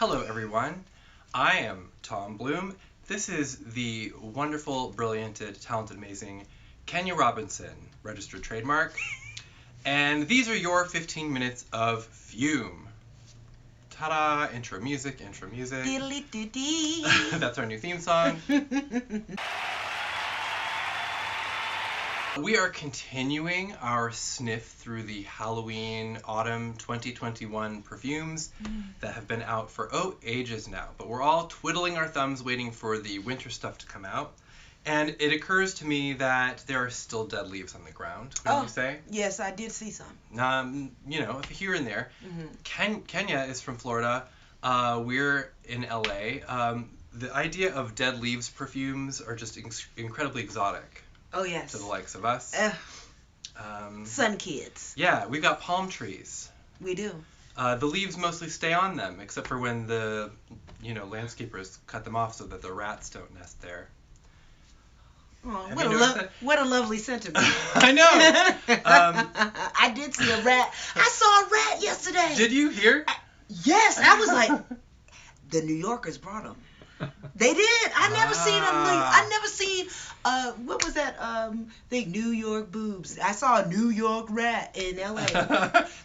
Hello everyone, I am Tom Bloom. This is the wonderful, brilliant, talented, amazing Kenya Robinson, registered trademark. And these are your 15 minutes of FUME. Ta-da! Intro music, intro music. Diddly-doo-dee. That's our new theme song. We are continuing our sniff through the Halloween Autumn 2021 perfumes that have been out for, ages now. But we're all twiddling our thumbs waiting for the winter stuff to come out. And it occurs to me that there are still dead leaves on the ground, wouldn't you say? Yes, I did see some. Here and there. Kenya is from Florida. We're in LA. The idea of dead leaves perfumes are just incredibly exotic. Oh, yes. To the likes of us. Sun kids. Yeah, we've got palm trees. We do. The leaves mostly stay on them, except for when the, landscapers cut them off so that the rats don't nest there. Oh, what a lovely sentiment. I know. I did see a rat. I saw a rat yesterday. Did you hear? Yes, I was like, the New Yorkers brought them. They did. I never seen what was that thing? New York boobs. I saw a New York rat in LA.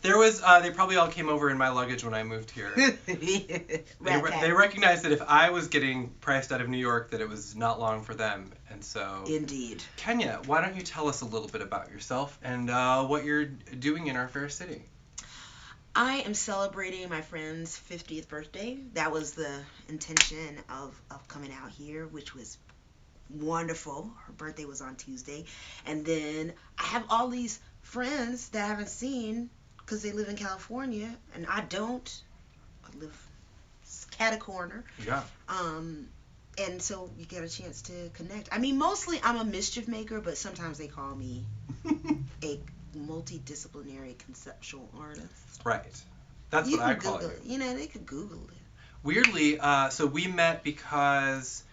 There was. They probably all came over in my luggage when I moved here. They recognized that if I was getting priced out of New York, that it was not long for them, and so. Indeed. Kenya, why don't you tell us a little bit about yourself and what you're doing in our fair city? I am celebrating my friend's 50th birthday. That was the intention of coming out here, which was wonderful. Her birthday was on Tuesday. And then I have all these friends that I haven't seen because they live in California, and I don't. I live cat-a-corner. Yeah. And so you get a chance to connect. I mean, mostly I'm a mischief maker, but sometimes they call me a multidisciplinary conceptual artist. Right. That's what I call you. They could Google it. Weirdly, so we met because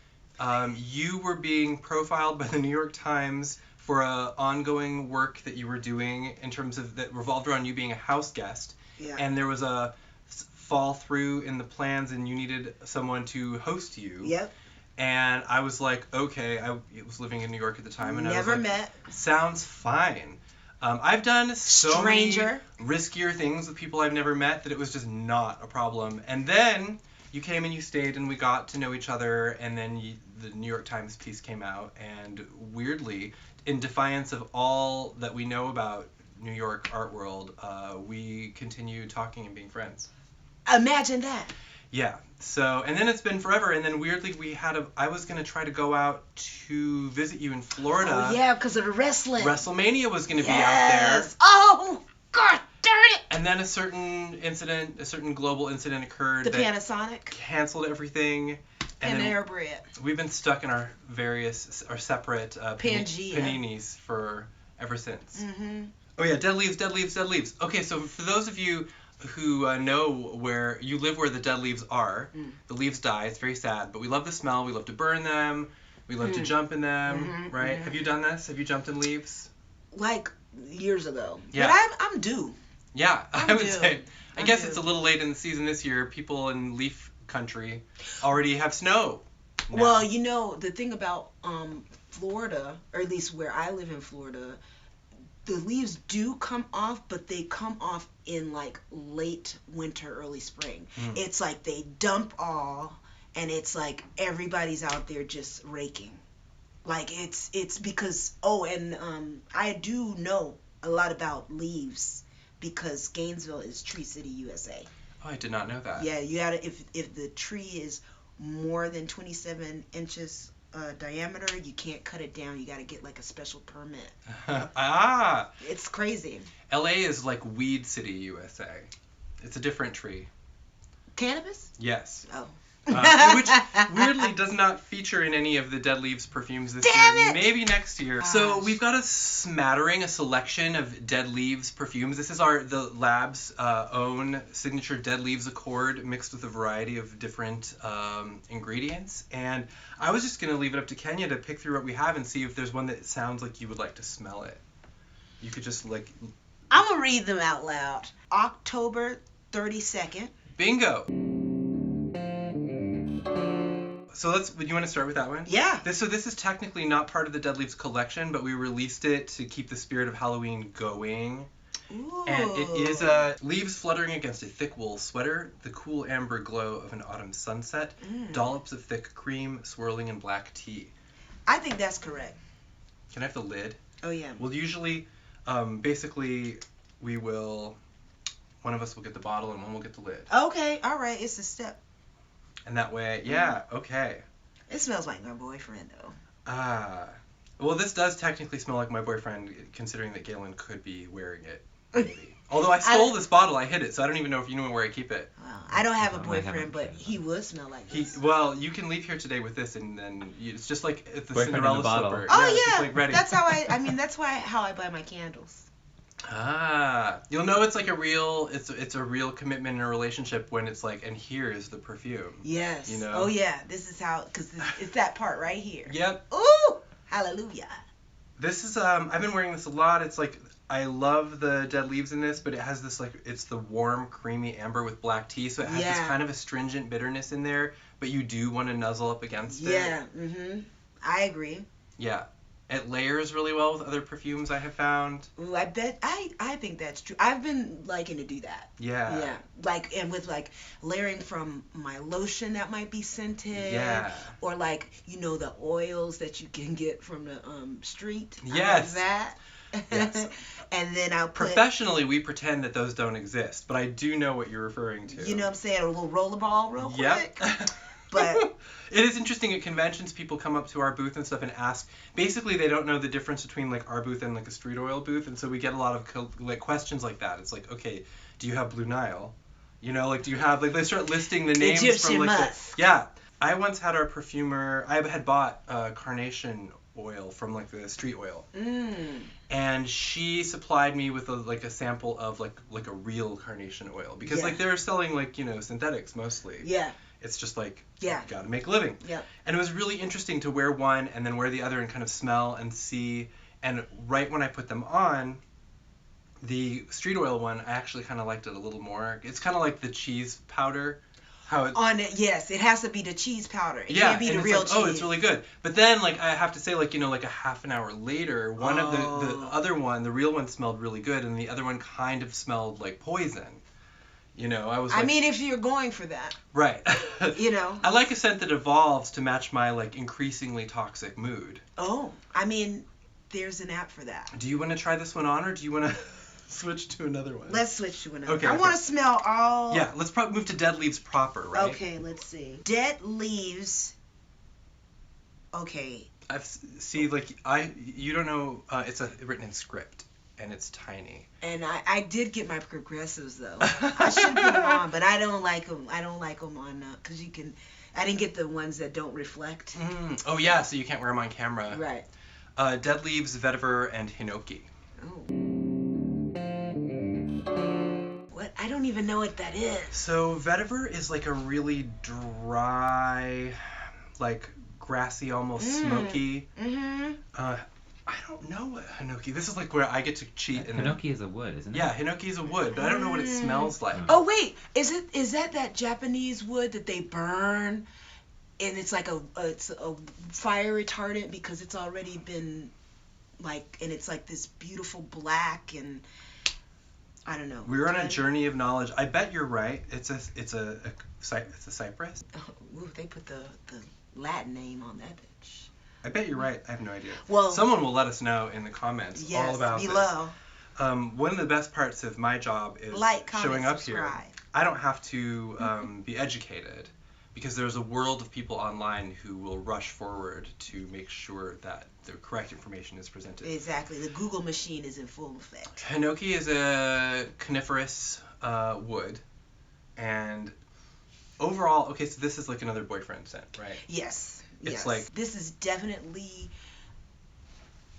you were being profiled by the New York Times for ongoing work that you were doing in terms of that revolved around you being a house guest. Yeah. And there was a fall through in the plans and you needed someone to host you. Yep. And I was like, okay, I was living in New York at the time. And Never I was like, met. Sounds fine. I've done so many riskier things with people I've never met that it was just not a problem. And then you came and you stayed and we got to know each other, and then the New York Times piece came out, and weirdly, in defiance of all that we know about New York art world, we continue talking and being friends. Imagine that. Yeah. So, and then it's been forever, and then weirdly I was going to try to go out to visit you in Florida. Oh, yeah, because of the wrestling. WrestleMania was going to be out there. Oh, God darn it. And then a certain global incident occurred. The that Panasonic. Canceled everything. And Airbread. We've been stuck in our separate paninis for ever since. Mm-hmm. Oh, yeah, dead leaves. Okay, so for those of you who know where you live, where the dead leaves are, the leaves die. It's very sad, but we love the smell. We love to burn them. We love to jump in them, right? Have you done this? Have you jumped in leaves? Like years ago. Yeah. But I'm due. Yeah, I would say. I guess due. it's a little late in the season this year. People in leaf country already have snow now. Well, the thing about Florida, or at least where I live in Florida, the leaves do come off, but they come off in like late winter, early spring. It's like they dump all, and it's like everybody's out there just raking. Like it's because I do know a lot about leaves because Gainesville is Tree City, USA. Oh, I did not know that. Yeah, you gotta if the tree is more than 27 inches diameter, you can't cut it down. You got to get like a special permit. It's crazy. LA is like Weed City, USA. It's a different tree. Cannabis? Yes. Oh. Which weirdly does not feature in any of the Dead Leaves perfumes this year. Maybe next year. Gosh. So we've got a selection of Dead Leaves perfumes. This is the lab's own signature Dead Leaves Accord mixed with a variety of different ingredients. And I was just going to leave it up to Kenya to pick through what we have and see if there's one that sounds like you would like to smell it. You could just I'm going to read them out loud. October 32nd. Bingo! So you want to start with that one? Yeah. This is technically not part of the Dead Leaves collection, but we released it to keep the spirit of Halloween going. Ooh. And it is leaves fluttering against a thick wool sweater, the cool amber glow of an autumn sunset, dollops of thick cream swirling in black tea. I think that's correct. Can I have the lid? Oh, yeah. Well, usually, basically, one of us will get the bottle and one will get the lid. Okay, all right, it's a step. And that way, yeah, okay. It smells like my boyfriend, though. Well, this does technically smell like my boyfriend, considering that Galen could be wearing it, maybe. Although I stole this bottle, I hid it, so I don't even know if you know where I keep it. Well, I don't have a boyfriend, but he would smell like this. Well, you can leave here today with this, and then it's just like the boyfriend Cinderella in the bottle. slipper. Oh, It's yeah, just, like, ready. that's how how I buy my candles. You'll know it's like a real commitment in a relationship when it's like, and here is the perfume. Yes. You know? Oh, yeah, this is how, because it's that part right here. Yep. Ooh, hallelujah. This is, I've been wearing this a lot. It's like, I love the Dead Leaves in this, but it has this, like, it's the warm, creamy amber with black tea, so it has this kind of astringent bitterness in there, but you do want to nuzzle up against it. Yeah, I agree. Yeah. It layers really well with other perfumes I have found. Ooh, I bet, I think that's true. I've been liking to do that. Yeah. Yeah. Like, and with, like, layering from my lotion that might be scented. Yeah. Or, like, the oils that you can get from the street. Yes. I like that. Yes. And then I'll put... Professionally, we pretend that those don't exist, but I do know what you're referring to. You know what I'm saying? A little rollerball real quick. Yep. But... It is interesting at conventions, people come up to our booth and stuff and ask, basically they don't know the difference between like our booth and like a street oil booth, and so we get a lot of like questions like that. It's like, okay, do you have Blue Nile? Like, do you have, like, they start listing the names Egyptian from like musk. yeah. I once had our perfumer, I had bought carnation oil from like the street oil. And she supplied me with a sample of like a real carnation oil, because like they're selling like, synthetics mostly. Yeah. It's just like, you gotta make a living. Yeah. And it was really interesting to wear one and then wear the other and kind of smell and see. And right when I put them on, the street oil one, I actually kind of liked it a little more. It's kind of like the cheese powder. On it, yes, it has to be the cheese powder. It can't be the real cheese. Oh, it's really good. But then, like, I have to say, like, like a half an hour later, one of the other one, the real one, smelled really good, and the other one kind of smelled like poison. I was like... I mean, if you're going for that. Right. I like a scent that evolves to match my, like, increasingly toxic mood. Oh, I mean, there's an app for that. Do you want to try this one on, or do you want to switch to another one? Let's switch to another. Okay. I want to smell all... Yeah, let's move to Dead Leaves proper, right? Okay, let's see. Dead Leaves... Okay. You don't know, it's written in script. And it's tiny. And I did get my progressives though. I should put them on, but I don't like them. I don't like them on because you can. I didn't get the ones that don't reflect. Oh yeah, so you can't wear them on camera. Right. Dead Leaves, Vetiver, and HINOKI. Oh. What? I don't even know what that is. So Vetiver is like a really dry, like grassy, almost smoky. I don't know what HINOKI. This is like where I get to cheat. HINOKI is a wood, isn't it? Yeah, HINOKI is a wood, but I don't know what it smells like. Oh wait, is that Japanese wood that they burn, and it's like it's a fire retardant because it's already been like, and it's like this beautiful black, and I don't know. We're on a journey of knowledge. I bet you're right. It's a cypress. Oh, ooh, they put the Latin name on that bitch. I bet you're right. I have no idea. Well, someone will let us know in the comments all about below. This. One of the best parts of my job is showing up here. I don't have to be educated, because there's a world of people online who will rush forward to make sure that the correct information is presented. Exactly. The Google machine is in full effect. HINOKI is a coniferous wood, and overall, okay, so this is like another boyfriend scent, right? Yes. It's like, this is definitely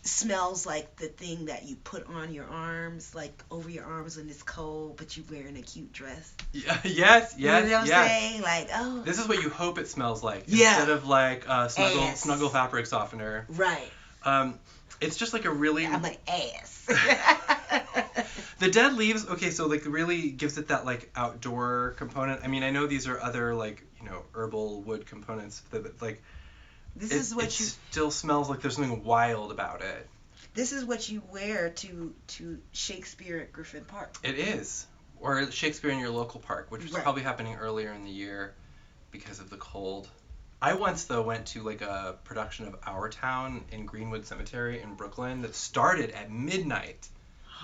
smells like the thing that you put on your arms, like over your arms when it's cold, but you're wearing a cute dress. Yes. You know what I'm saying? Like, oh. This is what you hope it smells like. Yeah. Instead of like snuggle fabric softener. Right. It's just like a really... I'm like ass. The dead leaves, okay, so like really gives it that like outdoor component. I mean, I know these are other like, herbal wood components, but like it still smells like there's something wild about it. This is what you wear to Shakespeare at Griffin Park. It is. Or Shakespeare in your local park, which was probably happening earlier in the year because of the cold. I once, though, went to like a production of Our Town in Greenwood Cemetery in Brooklyn that started at midnight.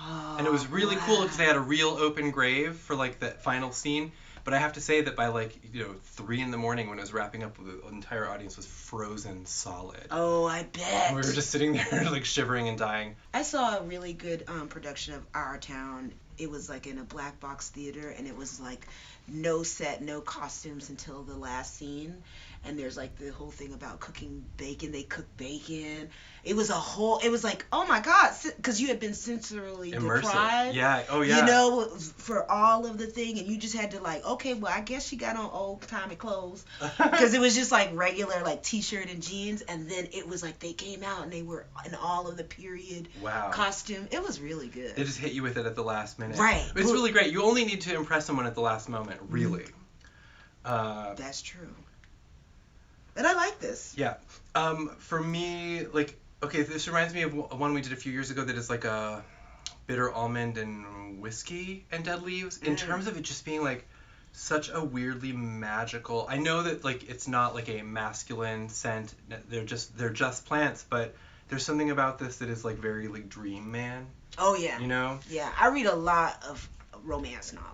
Oh, and it was really cool because they had a real open grave for like the final scene. But I have to say that by like 3 in the morning when it was wrapping up, the entire audience was frozen solid. Oh, I bet. And we were just sitting there like shivering and dying. I saw a really good production of Our Town. It was like in a black box theater, and it was like no set, no costumes until the last scene. And there's like the whole thing about cooking bacon. They cook bacon. It was like, oh my God, because you had been sensorily deprived. Yeah, oh yeah. For all of the thing, and you just had to like, okay, well, I guess she got on old timey clothes. Because it was just like regular like t-shirt and jeans, and then it was like they came out and they were in all of the period costume. It was really good. They just hit you with it at the last minute. Right. But it's really great. You only need to impress someone at the last moment, really. That's true. And I like this. Yeah. For me, like, okay, this reminds me of one we did a few years ago that is like a bitter almond and whiskey and dead leaves. In terms of it just being like such a weirdly magical. I know that like it's not like a masculine scent. They're just plants, but there's something about this that is like very like dream man. Oh yeah. Yeah, I read a lot of romance novels.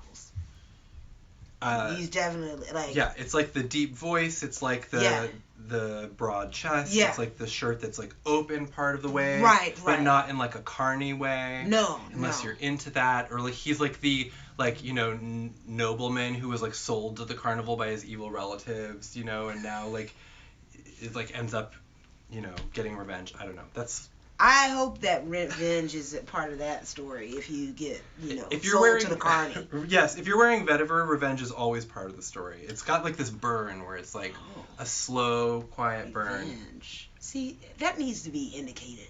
He's definitely like. Yeah, it's like the deep voice. It's like the broad chest. Yeah. It's like the shirt that's like open part of the way. Right. But not in like a carny way. No. Unless you're into that, or like he's like the nobleman who was like sold to the carnival by his evil relatives, and now like it like ends up, getting revenge. I don't know. I hope that revenge is a part of that story. If you get, if you're sold wearing, to the carny. Yes, if you're wearing vetiver, revenge is always part of the story. It's got like this burn where it's like a slow, quiet burn. Revenge. See, that needs to be indicated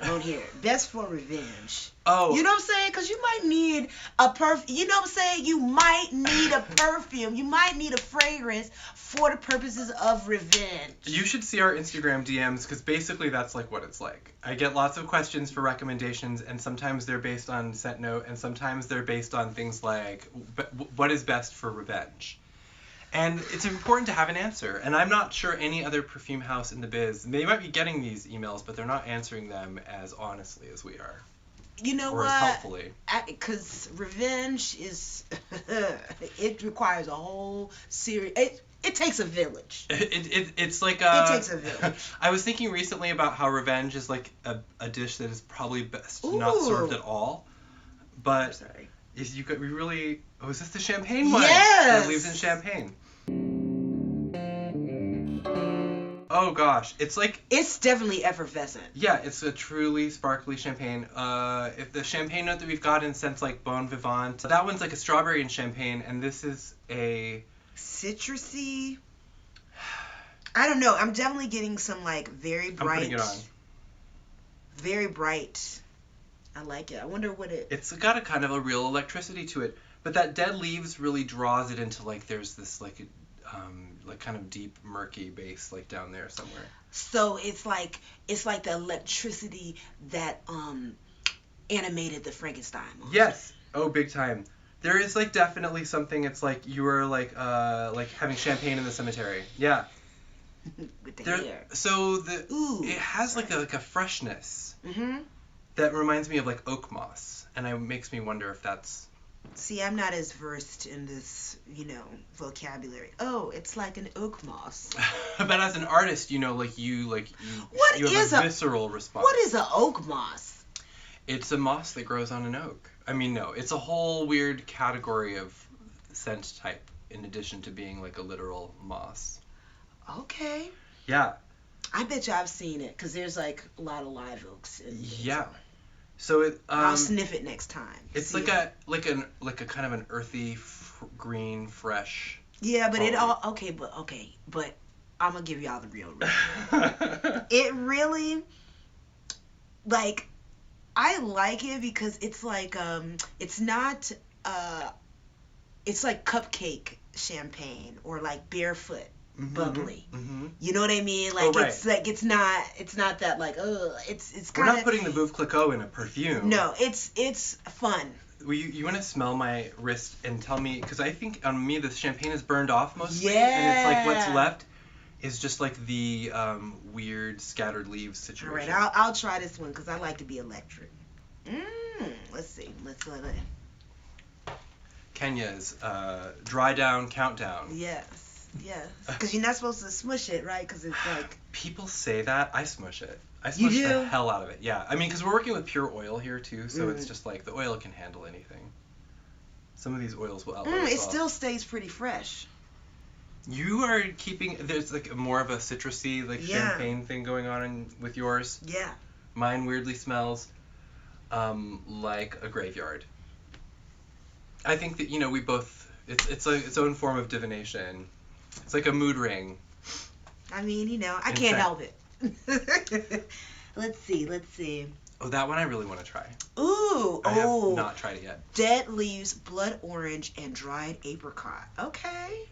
on here. Best for revenge. Oh. You know what I'm saying? Because you might need a perfume. You know what I'm saying? You might need a perfume. You might need a fragrance for the purposes of revenge. You should see our Instagram DMs because basically that's like what it's like. I get lots of questions for recommendations, and sometimes they're based on scent note, and sometimes they're based on things like what is best for revenge. And it's important to have an answer. And I'm not sure any other perfume house in the biz, they might be getting these emails, but they're not answering them as honestly as we are. You know or what? As helpfully. Because revenge is, it requires a whole series. It takes a village. It's like it takes a village. I was thinking recently about how revenge is like a dish that is probably best Ooh. not served at all. But I'm sorry. Is you we really? Oh, is this the champagne one? Yes. That leaves in champagne. Oh gosh, it's like. It's definitely effervescent. Yeah, it's a truly sparkly champagne. If the champagne note that we've got in scents like Bon Vivant, that one's like a strawberry and champagne, and this is a citrusy. I don't know. I'm definitely getting some like very bright. I'm putting it on. Very bright. I like it. I wonder what it. It's got a kind of a real electricity to it, but that dead leaves really draws it into like there's this like kind of deep murky base like down there somewhere. So it's like the electricity that animated the Frankenstein monster. Yes. Oh, big time. There is like definitely something. It's like you were like having champagne in the cemetery. Yeah. With the hair. So it has like a freshness. Mm-hmm. That reminds me of like oak moss, and it makes me wonder if that's. See, I'm not as versed in this, vocabulary. Oh, it's like an oak moss. But as an artist, you have a visceral response. What is an oak moss? It's a moss that grows on an oak. I mean, no, it's a whole weird category of scent type in addition to being like a literal moss. Okay. Yeah. I bet you I've seen it because there's like a lot of live oaks. Yeah. So I'll sniff it next time. It's like a kind of an earthy, green, fresh. Yeah, but but I'm gonna give y'all the real. It really, like, I like it because it's like it's not it's like cupcake champagne or like barefoot bubbly. Mm-hmm. You know what I mean? Like right. it's like it's not that like it's kind We're of not putting the Veuve Clicquot in a perfume. No, it's fun. Well, you want to smell my wrist and tell me, because I think on me the champagne is burned off mostly, Yeah. and it's like what's left is just like the weird scattered leaves situation. All right, I'll try this one because I like to be electric. Let's see. Let's let it. Kenya's dry down countdown. Yes. Because you're not supposed to smush it, right? Because it's like. People say that. I smush it. I smush the hell out of it. Yeah. I mean, because we're working with pure oil here too, so it's just like the oil can handle anything. Some of these oils will outlive It still stays pretty fresh. You are keeping. There's like more of a citrusy, like champagne thing going on with yours. Yeah. Mine weirdly smells like a graveyard. I think that we both. It's its own form of divination. It's like a mood ring. I mean, I can't help it. Let's see. Oh, that one I really want to try. Ooh, I have not tried it yet. Dead leaves, blood orange, and dried apricot. Okay.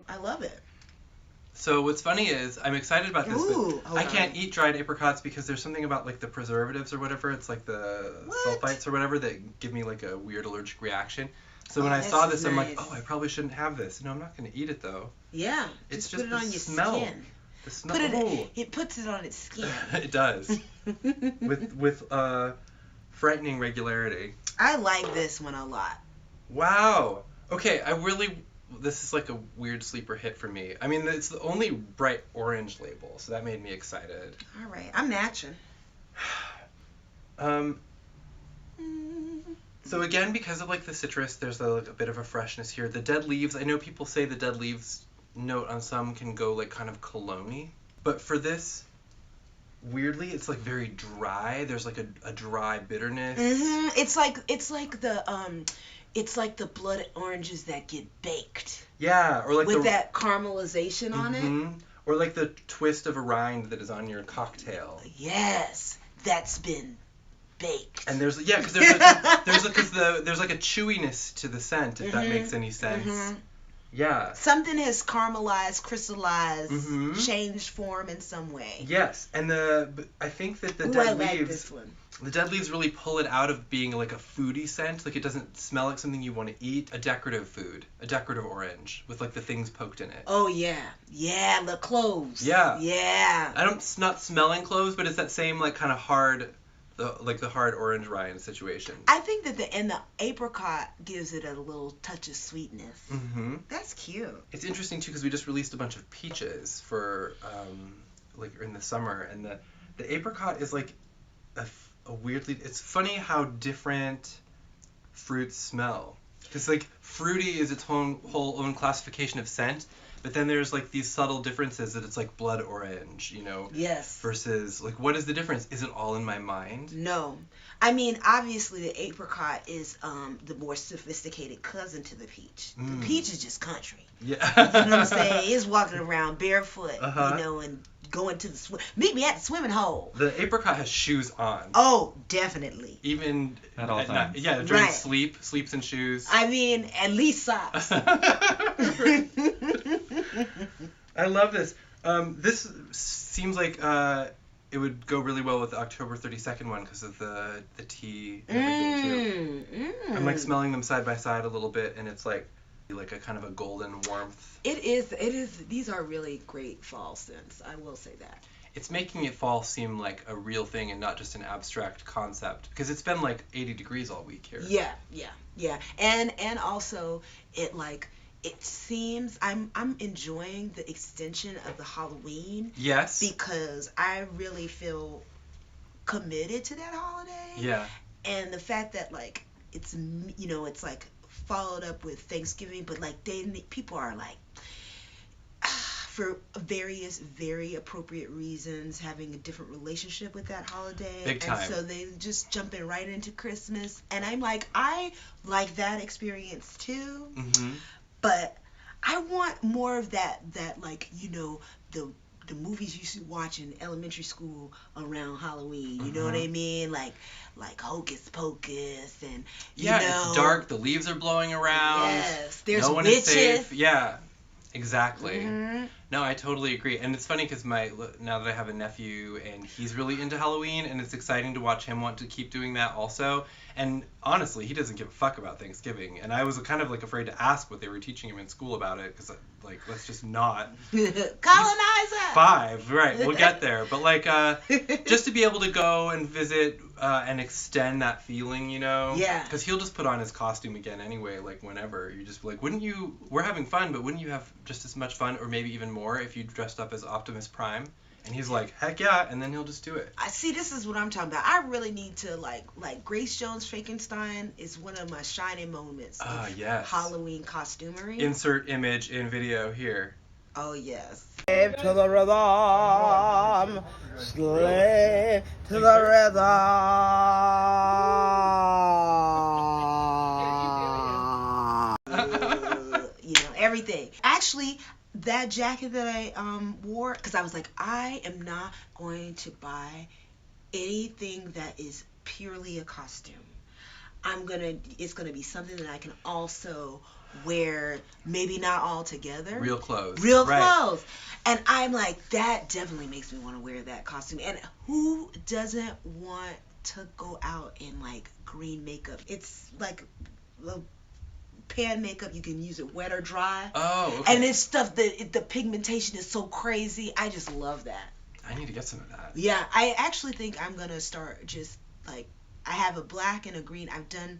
I love it. So what's funny is I'm excited about this, but I can't eat dried apricots because there's something about like the preservatives or whatever. It's like the sulfites or whatever that give me like a weird allergic reaction. So when I saw this, I'm like, oh, I probably shouldn't have this. No, I'm not going to eat it though. Yeah. It's just put it on your smell. Skin. The smell. It puts it on its skin. It does. with frightening regularity. I like this one a lot. Wow. Okay, this is like a weird sleeper hit for me. I mean, it's the only bright orange label, so that made me excited. All right, I'm matching. So again, because of like the citrus, there's a bit of a freshness here. The dead leaves, I know people say the dead leaves note on some can go like kind of cologne-y, but for this, weirdly, it's like very dry. There's like a dry bitterness. It's like the blood oranges that get baked. Yeah, or like with that caramelization on it. Or like the twist of a rind that is on your cocktail. Yes, that's been baked. And there's because there's like a chewiness to the scent, if that makes any sense. Yeah. Something has caramelized, crystallized, changed form in some way. Yes, and I think that the dead leaves. The dead leaves really pull it out of being like a foodie scent. Like it doesn't smell like something you want to eat. A decorative food, a decorative orange with like the things poked in it. Oh yeah, the cloves. Yeah. Not smelling cloves, but it's that same like kind of hard. The hard orange rind situation. I think that the apricot gives it a little touch of sweetness. That's cute. It's interesting too because we just released a bunch of peaches for like in the summer, and the apricot is like a weirdly. It's funny how different fruits smell. Because like fruity is its whole own classification of scent. But then there's like these subtle differences that it's like blood orange, Yes. Versus like what is the difference? Is it all in my mind? No. I mean, obviously the apricot is the more sophisticated cousin to the peach. The peach is just country. Yeah. You know what I'm saying? It's walking around barefoot, and going to the meet me at the swimming hole. The apricot has shoes on. Oh, definitely. Even at all times. Yeah, during sleeps in shoes. I mean, at least socks. I love this. This seems like it would go really well with the October 32nd one because of the tea and everything too. I'm like smelling them side by side a little bit, and it's like a kind of a golden warmth. It is. These are really great fall scents. I will say that. It's making it fall seem like a real thing and not just an abstract concept because it's been like 80 degrees all week here. Yeah. And also it seems I'm enjoying the extension of the Halloween. Yes. Because I really feel committed to that holiday. Yeah. And the fact that like it's like followed up with Thanksgiving, but like people are like for various very appropriate reasons having a different relationship with that holiday. Big time. And so they just jumping right into Christmas, and I'm like, I like that experience too. But I want more of that like the the movies you used to watch in elementary school around Halloween. You know what I mean? Like Hocus Pocus and it's dark. The leaves are blowing around. Yes, there's no one witches. is safe. Yeah, exactly. Mm-hmm. No, I totally agree. And it's funny because now that I have a nephew and he's really into Halloween, and it's exciting to watch him want to keep doing that also. And honestly, he doesn't give a fuck about Thanksgiving. And I was kind of like afraid to ask what they were teaching him in school about it because like let's just not. Colonizer. 5, right? We'll get there. But like just to be able to go and visit and extend that feeling, you know? Yeah. Because he'll just put on his costume again anyway, like whenever. You just like, wouldn't you? We're having fun, but wouldn't you have just as much fun, or maybe even more, if you dressed up as Optimus Prime? And he's like, heck yeah, and then he'll just do it. I see. This is what I'm talking about. I really need to like Grace Jones Frankenstein is one of my shining moments. Yes. Halloween costumery. Insert image in video here. Oh yes. Slave to the rhythm, slave to the rhythm. Everything. Actually, that jacket that I wore, because I was like, I am not going to buy anything that is purely a costume. It's gonna be something that I can also wear, maybe not all together. Real clothes. Clothes. And I'm like, that definitely makes me want to wear that costume. And who doesn't want to go out in like green makeup? It's like pan makeup. You can use it wet or dry. Oh, okay. And it's stuff that the pigmentation is so crazy. I just love that. I need to get some of that. Yeah, I actually think I'm gonna start just like, I have a black and a green. I've done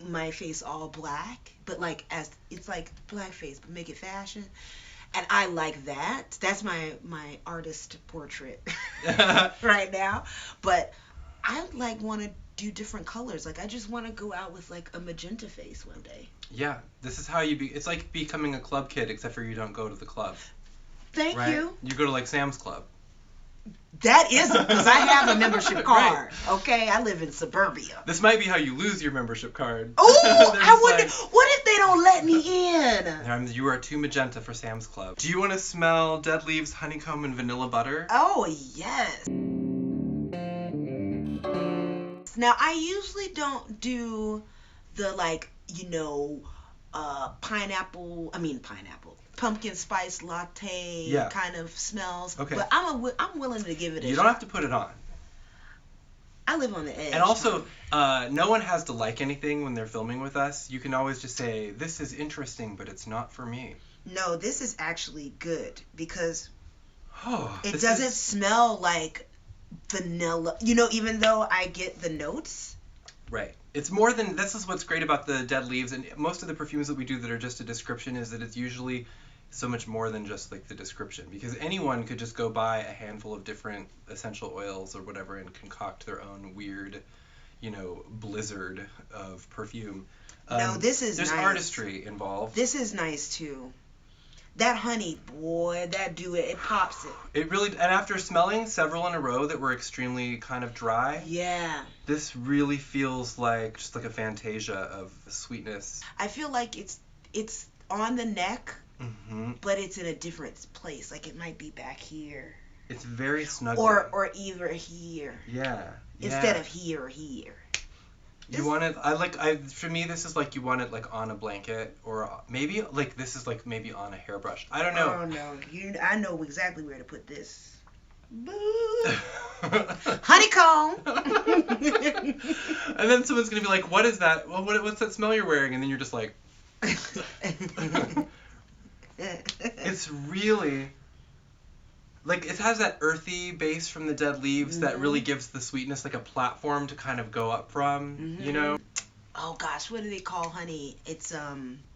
my face all black, but like it's like blackface, but make it fashion. And I like that. That's my artist portrait right now. But I like want to do different colors. Like I just want to go out with like a magenta face one day. Yeah, this is how it's like becoming a club kid, except for you don't go to the club. Thank you. You go to like Sam's Club. That isn't, because I have a membership card. Right. Okay, I live in suburbia. This might be how you lose your membership card. Oh, I wonder, what if they don't let me in? You are too magenta for Sam's Club. Do you want to smell dead leaves, honeycomb, and vanilla butter? Oh, yes. Now, I usually don't do the pumpkin spice latte kind of smells. Okay. But I'm willing to give it a shot. You don't have to put it on. I live on the edge. And also, no one has to like anything when they're filming with us. You can always just say, this is interesting, but it's not for me. No, this is actually good because it doesn't smell like vanilla. Even though I get the notes. Right. It's more than, this is what's great about the dead leaves, and most of the perfumes that we do that are just a description is that it's usually so much more than just like the description, because anyone could just go buy a handful of different essential oils or whatever and concoct their own weird, blizzard of perfume. No, this is there's nice. Artistry involved. This is nice too. That honey, boy, it pops it. It really, and after smelling several in a row that were extremely kind of dry, yeah, this really feels like just like a fantasia of sweetness. I feel like it's on the neck, but it's in a different place. Like it might be back here. It's very snug. Or either here. Yeah. Instead of here or here. You want it, for me, this is like you want it like on a blanket, or maybe like this is like maybe on a hairbrush. I don't know. Oh no, I know exactly where to put this. Honeycomb. And then someone's gonna be like, "What is that? Well, what's that smell you're wearing?" And then you're just like, it's really. Like, it has that earthy base from the dead leaves that really gives the sweetness like a platform to kind of go up from, Oh gosh, what do they call honey? It's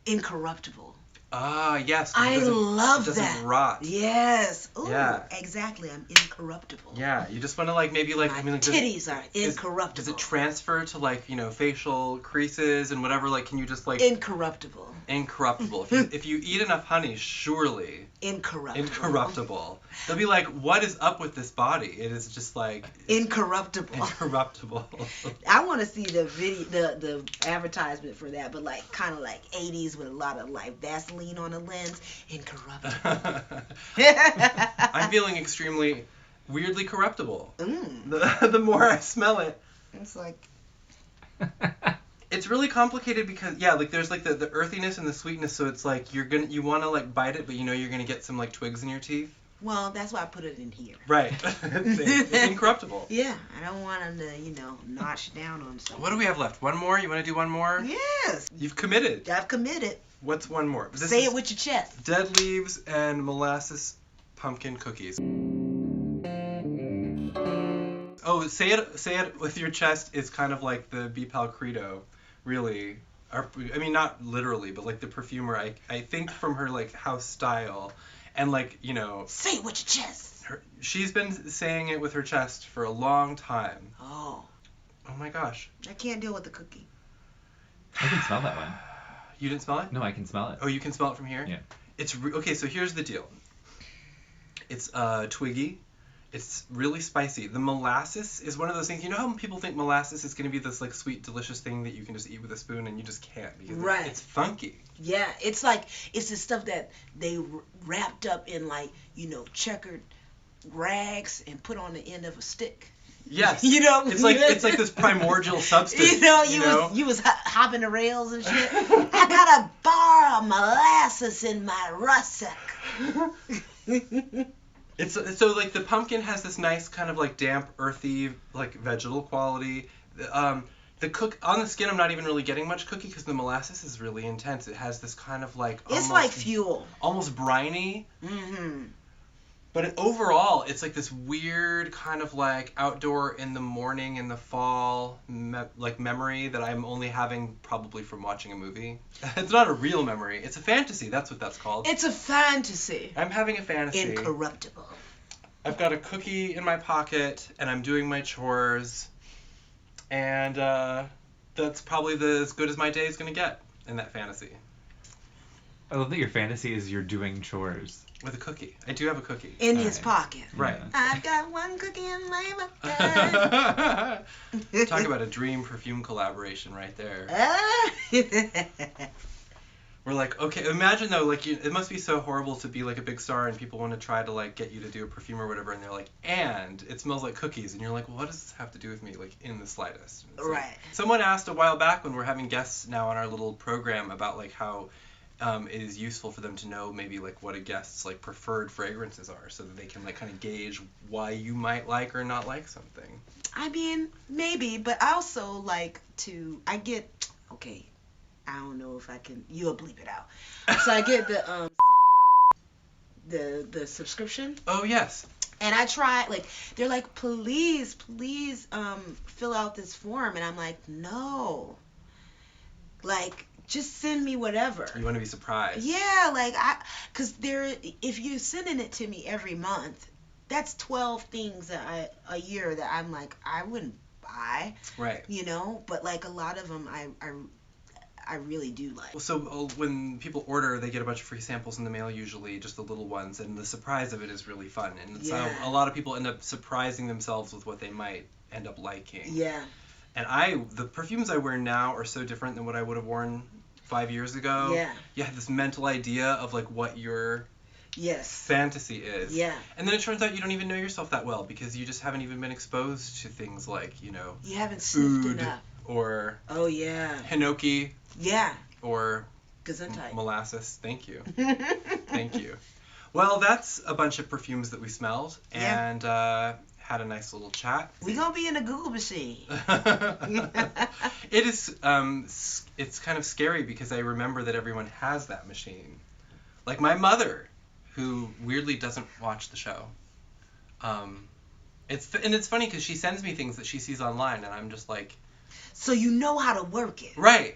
incorruptible. Ah, yes. I love that. It doesn't rot. Yes. Ooh, yeah. Exactly. I'm incorruptible. Yeah, you just want to like maybe like my titties are incorruptible. Does it transfer to like facial creases and whatever? Like, can you just like incorruptible? Incorruptible. If you eat enough honey, surely incorruptible. They'll be like, what is up with this body? It is just like incorruptible. Incorruptible. I want to see the video, the advertisement for that, but like kind of like 80s with a lot of like Vaseline Vaseline on a lens. Incorruptible. I'm feeling extremely weirdly corruptible. Mm. The more I smell it. It's like, It's really complicated because like there's like the earthiness and the sweetness, so it's like you want to like bite it, but you know you're gonna get some like twigs in your teeth. well, that's why I put it in here. Right. It's incorruptible. Yeah, I don't want them to, notch down on something. What do we have left? One more? You want to do one more? Yes. You've committed. I've committed. What's one more? Say it with your chest. Dead leaves and molasses pumpkin cookies. Oh, say it with your chest is kind of like the BPAL credo, really. I mean, not literally, but like the perfumer, I think from her like house style, and like, Say it with your chest. she's been saying it with her chest for a long time. Oh, Oh my gosh. I can't deal with the cookie. I can smell that one. You didn't smell it? No, I can smell it. Oh, you can smell it from here? Yeah. It's okay, so here's the deal. It's twiggy. It's really spicy. The molasses is one of those things. You know how people think molasses is going to be this like sweet, delicious thing that you can just eat with a spoon, and you just can't because Right. it's funky. Yeah, it's like, it's the stuff that they wrapped up in like, checkered rags and put on the end of a stick. Yes. It's like this primordial substance. You was hopping the rails and shit. I got a bar of molasses in my russack. It's so like the pumpkin has this nice kind of like damp, earthy, like vegetal quality. The cook on the skin, I'm not even really getting much cookie because the molasses is really intense. It has this kind of like It's like fuel. almost briny. Mm-hmm. But overall, it's like this weird kind of like outdoor in the morning in the fall memory that I'm only having probably from watching a movie. It's not a real memory. It's a fantasy. That's what that's called. It's a fantasy. I'm having a fantasy. Incorruptible. I've got a cookie in my pocket, and I'm doing my chores, and that's probably as good as my day is going to get in that fantasy. I love that your fantasy is you're doing chores. With a cookie. I do have a cookie. In his pocket. Right. I've got one cookie in my pocket. Talk about a dream perfume collaboration right there. We're like, okay, imagine though, like, it must be so horrible to be like a big star and people want to try to like get you to do a perfume or whatever, and they're like, and it smells like cookies, and you're like, well, what does this have to do with me, like, in the slightest? It's like- Right. someone asked a while back when we're having guests now on our little program about like how it is useful for them to know maybe like what a guest's like preferred fragrances are, so that they can like kind of gauge why you might like or not like something. I mean, maybe, but I also like I don't know if I can, you'll bleep it out. So I get the subscription. Oh yes. And I try, like, they're like, please, fill out this form. And I'm like, no. Like, just send me whatever. You want to be surprised. Yeah, like, because if you're sending it to me every month, that's 12 things a year that I'm like, I wouldn't buy. Right. But like a lot of them I really do like. So when people order, they get a bunch of free samples in the mail, usually just the little ones, and the surprise of it is really fun. And so a lot of people end up surprising themselves with what they might end up liking. Yeah. And the perfumes I wear now are so different than what I would have worn 5 years ago. Yeah. You have this mental idea of like what your fantasy is. Yeah. And then it turns out you don't even know yourself that well because you just haven't even been exposed to things like, you haven't sniffed food enough. Or HINOKI. Yeah. Or Gesundheit. Molasses. Thank you. Thank you. Well, that's a bunch of perfumes that we smelled and had a nice little chat. We're going to be in a Google machine. It is, it's kind of scary because I remember that everyone has that machine. Like my mother, who weirdly doesn't watch the show. It's funny because she sends me things that she sees online and I'm just like... So you know how to work it. Right.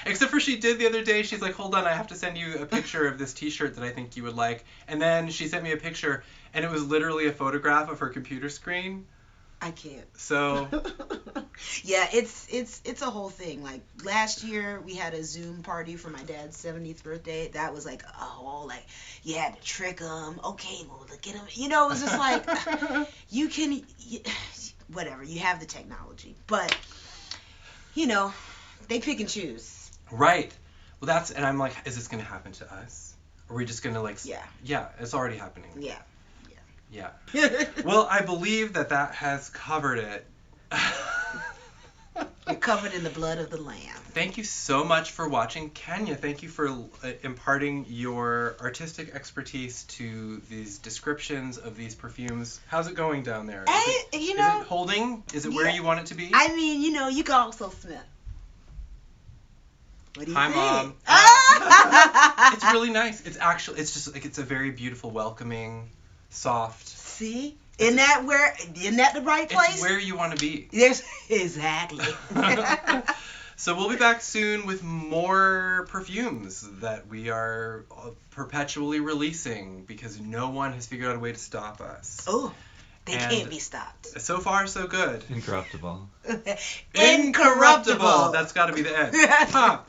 Except for she did the other day, she's like, hold on, I have to send you a picture of this t-shirt that I think you would like. And then she sent me a picture, and it was literally a photograph of her computer screen. I can't. So... Yeah, it's a whole thing. Like, last year, we had a Zoom party for my dad's 70th birthday. That was like a whole, like, you had to trick him. Okay, well, look at him. It was just like, you can... whatever, you have the technology. But... they pick and choose. Right. Well, that's, and I'm like, is this gonna happen to us? Are we just gonna like? Yeah, it's already happening. Yeah. Yeah. Well, I believe that has covered it. You're covered in the blood of the Lamb. Thank you so much for watching. Kenya, thank you for imparting your artistic expertise to these descriptions of these perfumes. How's it going down there? Is it holding? Is it where you want it to be? I mean, you can also smell. What do you Hi, think? Mom. It's really nice. It's just like, it's a very beautiful, welcoming, soft. See? Isn't that the right place? It's where you want to be. Yes, exactly. So we'll be back soon with more perfumes that we are perpetually releasing because no one has figured out a way to stop us. Oh, they can't be stopped. So far, so good. Incorruptible. Incorruptible. That's got to be the end. Huh.